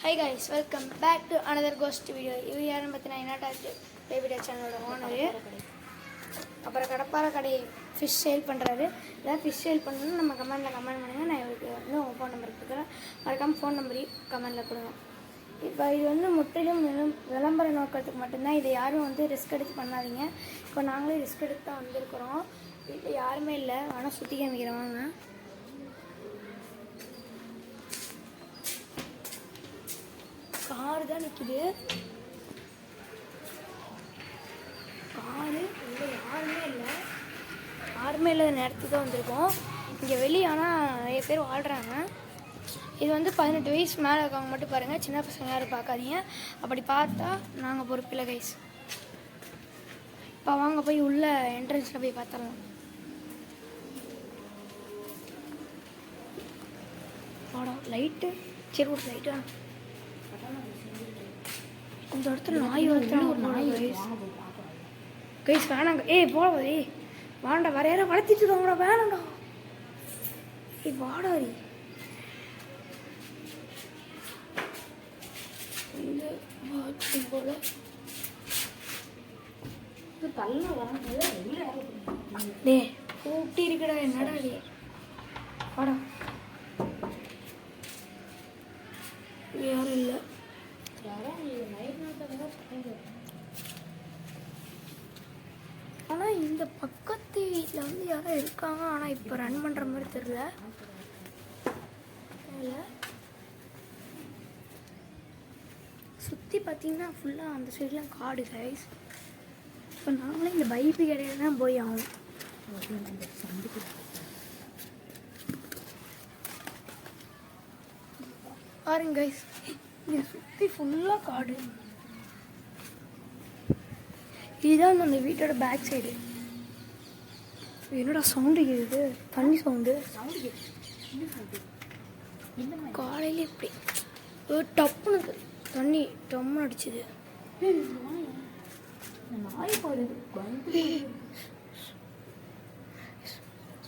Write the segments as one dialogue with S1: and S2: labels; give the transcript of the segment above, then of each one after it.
S1: Hi guys, welcome back to another ghost video. This is Baby channel owner. அப்புறம் கடப்பார கடை fish sale பண்ணுறாரு. ஏதாவது fish sale பண்ணணும்னு நம்ம கமெண்ட் பண்ணுங்கள். நான் இவருக்கு வந்து உங்கள் ஃபோன் நம்பர் கொடுக்குறேன். மறக்காமல் ஃபோன் நம்பரையும் கமெண்டில் கொடுங்க. இப்போ இது வந்து முற்றிலும் விளம்பர நோக்கத்துக்கு மட்டும்தான். இதை யாரும் வந்து ரிஸ்க் எடுத்து பண்ணாதீங்க. இப்போ நாங்களே ரிஸ்க் எடுத்து தான் வந்திருக்கிறோம். வீட்டில் யாருமே இல்லை, ஆனால் சுற்றி காமிக்கிறவாங்க. கார் தான் நிற்கிது. காரு இங்கே யாருமே இல்லாத நேரத்துக்கு தான் வந்திருக்கோம். இங்கே வெளியே ஆனால் நிறைய பேர் வாழ்கிறாங்க. இது வந்து 18 வயசு மேலே இருக்கவங்க மட்டும் பாருங்கள். சின்ன பசங்க யாரும் பார்க்காதீங்க. அப்படி பார்த்தா நாங்கள் பொறுப்பில்லை கைஸ். இப்போ வாங்க போய் உள்ள என்ட்ரன்ஸில் போய் பார்த்துடலாம். வாடா லைட்டு, சரி ஒரு லைட்டு இந்த இடத்துல நாய் வளர்த்துறாங்க. கைஸ் வேணாங்க. போடா. வாண்டா, வேற யாரும் வளர்த்திட்டு இருக்காங்கடா. வேணாம்டா. வாடாரி. போல கூட்டி இருக்கடா. என்னடா வாடா. யாரும் இல்லை. ஆனால் இந்த பக்கத்து வீட்டில் வந்து யாரும் இருக்காங்க. ஆனால் இப்போ ரன் பண்ணுற மாதிரி தெரியல. சுற்றி பார்த்தீங்கன்னா ஃபுல்லாக அந்த சைட்லாம் காடு கைஸ். இப்போ நாங்களே இந்த பைப்பு கடையில் தான் போய் ஆகும். பாருங்க கைஸ், இங்கே சுற்றி ஃபுல்லாக காடு. இதுதான் அந்த வீட்டோட பேக் சைடு. என்னடா சவுண்டு கேட்குது? தண்ணி சவுண்டு. காலையில் இப்படி டப்புன்னு தண்ணி டம்முன்னு அடிச்சுது.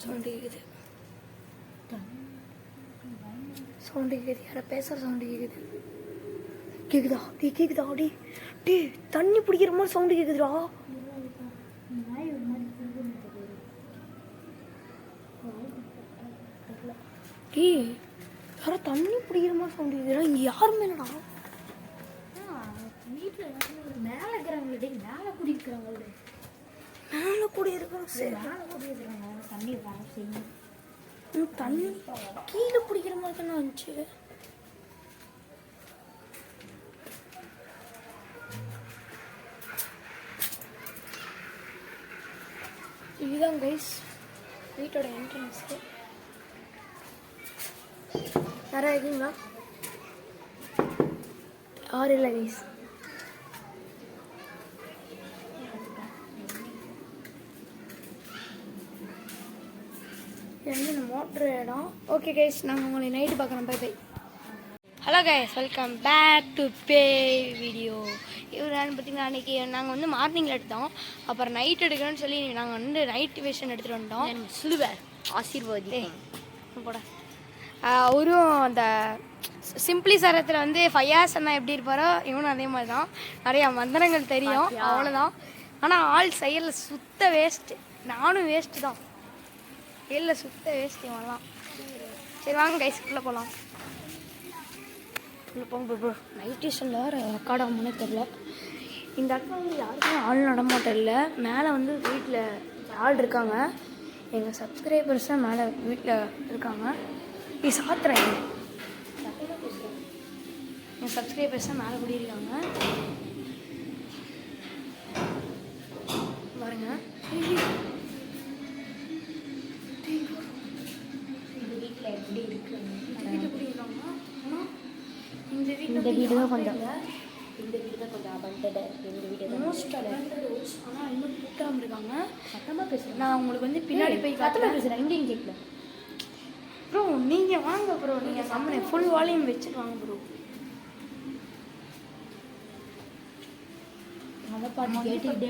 S1: சவுண்டு கேட்குது. யாரை பேசுகிற சவுண்டு கேட்குதா? தண்ணி பிடிக்கிற மாதிரி சவுண்டு கேட்குதுடா. யாரோ தண்ணி பிடிக்கிற மாதிரி சவுண்டு கேட்குதுடா. இங்கே யாருமே இல்லைடா. வீட்டில் மேலே இருக்கிறாங்களே, மேலே குடியிருக்கிறாங்க. தண்ணி கீழே பிடிக்கிற மாதிரி தானே வந்துச்சு. இதுதான் கைஸ் வீட்டோட என்ட்ரன்ஸு. யாரா இருக்கீங்களா? யாரும் இல்லை கைஸ். இந்த மோட்ரு இடம். ஓகே கைஸ், நாங்கள் உங்களை நைட்டு பார்க்குறோம். Bye. Hello guys, welcome back to பே வீடியோ. இவரான்னு பார்த்தீங்கன்னா அன்றைக்கி நாங்கள் வந்து மார்னிங்கில் எடுத்தோம். அப்புறம் நைட் எடுக்கணும்னு சொல்லி நாங்கள் வந்து நைட் விஷன் எடுத்துகிட்டு வந்துட்டோம். சொல்லுவேன் ஆசீர்வாதி போட. அவரும் அந்த சிம்பிளி சரத்தில் வந்து 5 hours அண்ணா எப்படி இருப்பாரோ இவனும் அதே மாதிரி தான். நிறையா மந்திரங்கள் தெரியும், அவ்வளோதான். ஆனால் ஆள் செயலில் சுத்த வேஸ்ட்டு. நானும் வேஸ்ட்டு தான். இல்லை சுத்த வேஸ்ட்டு இவன்லாம். சரி வாங்க கைஸ் உள்ளே போகலாம். உள்ளே போங்க ப்ரோ. நைட் டியூஷனில் ரெக்கார்ட் ஆகும்னே தெரில. இந்த இடத்துல வந்து யாருக்குமே ஆள் நடமாட்டம் இல்லை. மேலே வந்து வீட்டில் ஆள் இருக்காங்க. எங்கள் சப்ஸ்கிரைபர்ஸ் தான் மேலே வீட்டில் இருக்காங்க. நீ சாத்துறேன். என் சப்ஸ்கிரைபர்ஸ் தான் மேலே குடியிருக்காங்க பாருங்க. இந்த வீடு தான் கொஞ்சம் ஆனால் இன்னும் கூட்டாமல் இருக்காங்க. சத்தமாக பேசுகிறேன். நான் உங்களுக்கு வந்து பின்னாடி போய் சத்தமாக பேசுகிறேன். எங்கேயும் கேட்கல ப்ரோ. நீங்கள் வாங்க ப்ரோ. நீங்கள் சம்மனை ஃபுல் வால்யூம் வச்சுட்டு வாங்க ப்ரோ.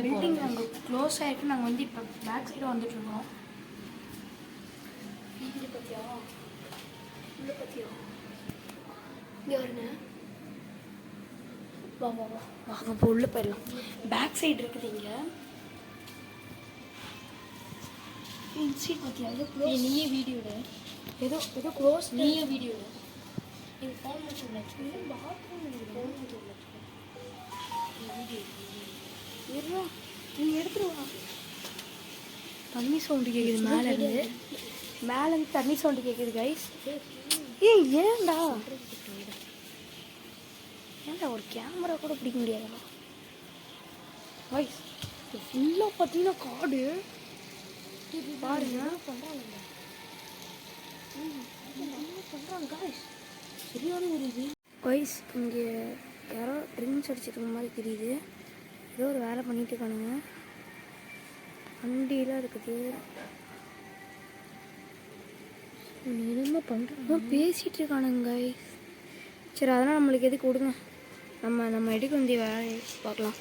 S1: பில்டிங் நாங்கள் க்ளோஸ் ஆகிருக்கு. நாங்கள் வந்து இப்போ பேக் சைடு வந்துட்டுருக்கோம். பற்றியா இங்கே வருங்க. வா வா வா வாங்க இப்போ உள்ளே போயிடலாம். பேக் சைடு இருக்குது இங்கே. சீட் பார்த்தியா? ஏதோ க்ளோஸ். நீயே வீடியோ ஏதோ ஏதோ க்ளோஸ். நீயே வீடியோ நீங்கள் ஃபோன் வச்சு பாத்ரூம் ஃபோன் வச்சு வீடியோ நீங்கள் எடுத்துருவா. தண்ணி சவுண்டு கேட்குது மேலேருந்து தண்ணி சவுண்டு கேட்குது கைஸ். ஏன்டா ஒரு கேமரா கூட பிடிக்க முடியாதுடா கைஸ். ஃபுல்லாக பார்த்தீங்கன்னா காடு பாருங்க. பண்ணுறாங்க கைஸ். சரியான ஒரு இது கைஸ். இங்கே யாரோ ட்ரிங்க்ஸ் அடிச்சிருக்க மாதிரி தெரியுது. ஏதோ ஒரு வேலை பண்ணிட்டு இருக்கானுங்க. வண்டியெலாம் இருக்குது. என்ன பண்ணுறாங்க? பேசிகிட்டு இருக்கானுங்க கைஸ். சரி அதெல்லாம் நம்மளுக்கு எதுக்கு விடுங்க. நம்ம எடுக்க வேண்டிய வேலை பார்க்கலாம்.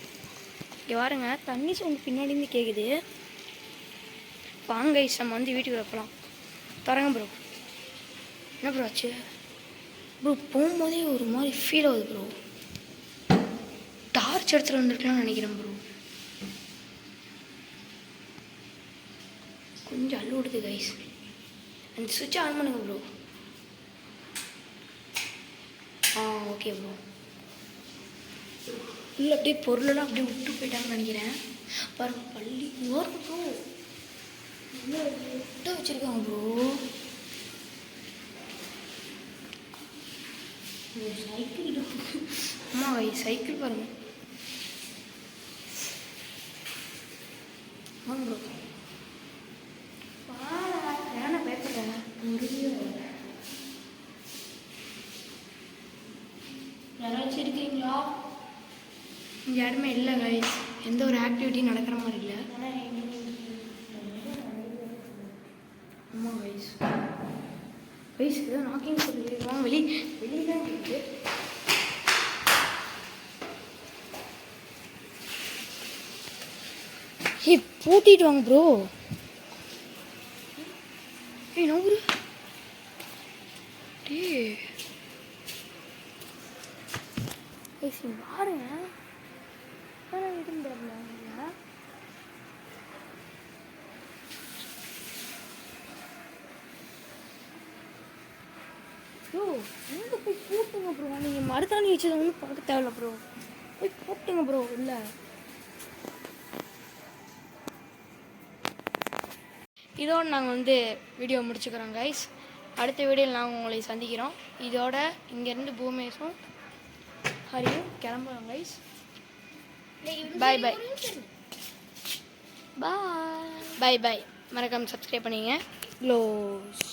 S1: இங்கே பாருங்க தண்ணி சவுண்ட் பின்னாடிருந்து கேட்குது. வாங்க கைஸ் நம்ம வந்து வீட்டுக்கு வைப்பலாம். தரங்க ப்ரோ. என்ன ப்ரோ ஆச்சு ப்ரோ? போகும்போதே ஒரு மாதிரி ஃபீல் ஆகுது ப்ரோ. டார்ச் எடுத்துகிட்டு வந்துருக்கலாம்னு நினைக்கிறேன் ப்ரோ. கொஞ்சம் அள்ளு விடுது கைஸ். அந்த சுவிட்சை ஆன் பண்ணுங்க ப்ரோ. Okay bro. இல்லை அப்படியே பொருளெல்லாம் அப்படியே விட்டு போயிட்டாங்கன்னு நினைக்கிறேன். பாருங்க பள்ளி வரும் ப்ரோ. விட்டு வச்சுருக்காங்க ப்ரோ. சைக்கிள் அம்மா சைக்கிள் பாருங்க. வாங்க ப்ரோ. ஏன்னா பயப்படுறேன். யாராச்சும் இருக்கீங்களா? இங்கே யாருமே இல்லை கைஸ். எந்த ஒரு ஆக்டிவிட்டியும் நடக்கிற மாதிரி இல்லை. ஆமாம் கைஸ். கைஸ் ஏதோ நாக்கிங் சொல்லிடுவாங்க. வெளியே தான் இருக்குது. பூட்டிட்டு வாங்க ப்ரோ. நூறு பாருங்க. ப்ரோ எங்கே போய் போட்டுங்க ப்ரோ. நீங்கள் மருதாணி வச்சதை ஒன்றும் பார்க்க தேவையில்ல ப்ரோ. போய் போட்டுங்க ப்ரோ. இல்லை இதோடு நாங்கள் வந்து வீடியோ முடிச்சுக்கிறோம் கைஸ். அடுத்த வீடியோவில் நாங்கள் உங்களை சந்திக்கிறோம். இதோட இங்கேருந்து பூமேஷும் ஹரியும் கிளம்புறோம் கைஸ். பாய் பாய் பாய் பாய் பாய். மறக்காமல் சப்ஸ்கிரைப் பண்ணிங்க. க்ளோஸ்.